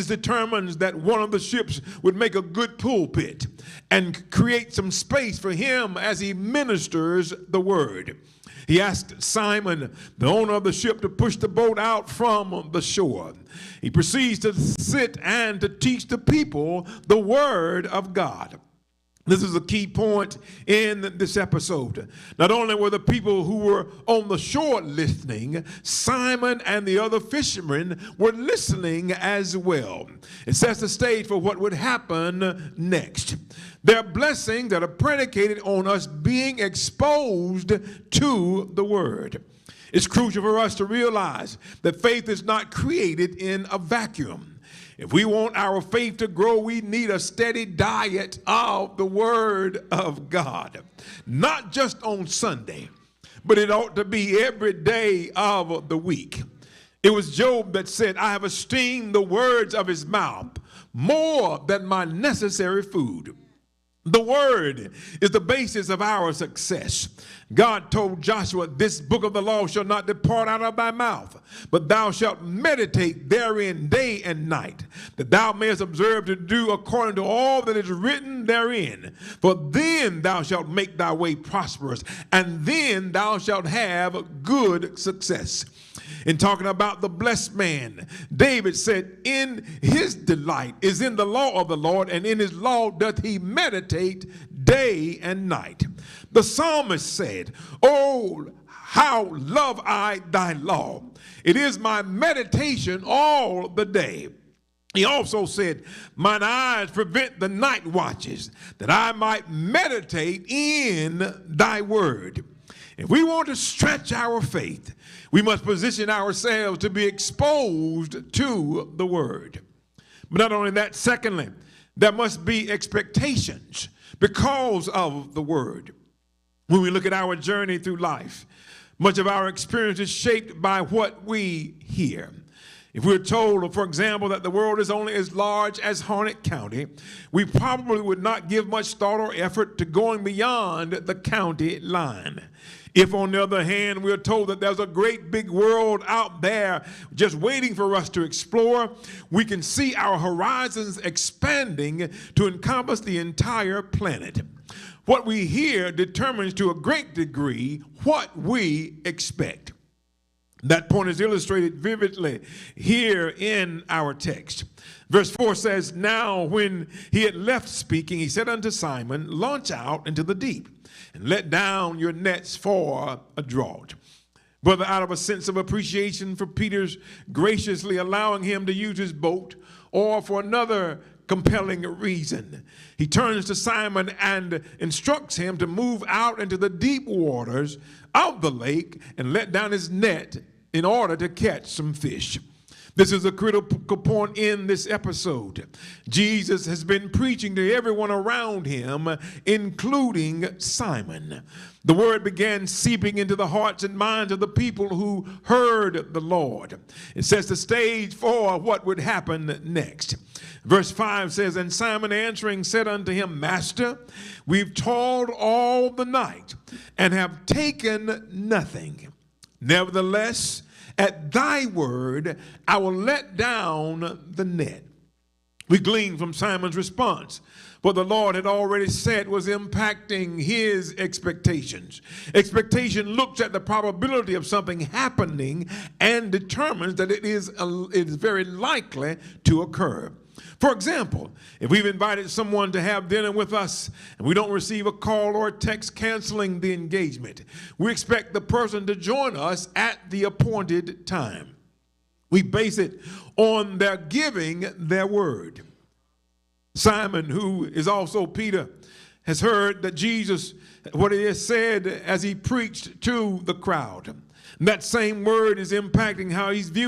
Jesus determines that one of the ships would make a good pulpit and create some space for him as he ministers the word. He asked Simon, the owner of the ship, to push the boat out from the shore. He proceeds to sit and to teach the people the word of God. This is a key point in this episode. Not only were the people who were on the shore listening, Simon and the other fishermen were listening as well. It sets the stage for what would happen next. There are blessings that are predicated on us being exposed to the word. It's crucial for us to realize that faith is not created in a vacuum. If we want our faith to grow, we need a steady diet of the Word of God. Not just on Sunday, but it ought to be every day of the week. It was Job that said, I have esteemed the words of his mouth more than my necessary food. The word is the basis of our success. God told Joshua, this book of the law shall not depart out of thy mouth, but thou shalt meditate therein day and night, that thou mayest observe to do according to all that is written therein. For then thou shalt make thy way prosperous, and then thou shalt have good success. In talking about the blessed man, David said, in his delight is in the law of the Lord, and in his law doth he meditate day and night. The psalmist said, oh, how love I thy law. It is my meditation all the day. He also said, mine eyes prevent the night watches, that I might meditate in thy word. If we want to stretch our faith, we must position ourselves to be exposed to the word. But not only that, secondly, there must be expectations because of the word. When we look at our journey through life, much of our experience is shaped by what we hear. If we're told, for example, that the world is only as large as Harnett County, we probably would not give much thought or effort to going beyond the county line. If, on the other hand, we're told that there's a great big world out there just waiting for us to explore, we can see our horizons expanding to encompass the entire planet. What we hear determines to a great degree what we expect. That point is illustrated vividly here in our text. Verse 4 says, now when he had left speaking, he said unto Simon, launch out into the deep, and let down your nets for a draught. Whether out of a sense of appreciation for Peter's graciously allowing him to use his boat, or for another compelling reason, he turns to Simon and instructs him to move out into the deep waters of the lake and let down his net in order to catch some fish. This is a critical point in this episode. Jesus has been preaching to everyone around him, including Simon. The word began seeping into the hearts and minds of the people who heard the Lord. It sets the stage for what would happen next. Verse 5 says, and Simon answering said unto him, Master, we've toiled all the night and have taken nothing. Nevertheless, at thy word, I will let down the net. We glean from Simon's response what the Lord had already said was impacting his expectations. Expectation looks at the probability of something happening and determines that it is very likely to occur. For example, if we've invited someone to have dinner with us and we don't receive a call or a text canceling the engagement, we expect the person to join us at the appointed time. We base it on their giving their word. Simon, who is also Peter, has heard that Jesus, what he has said as he preached to the crowd. And that same word is impacting how he's viewed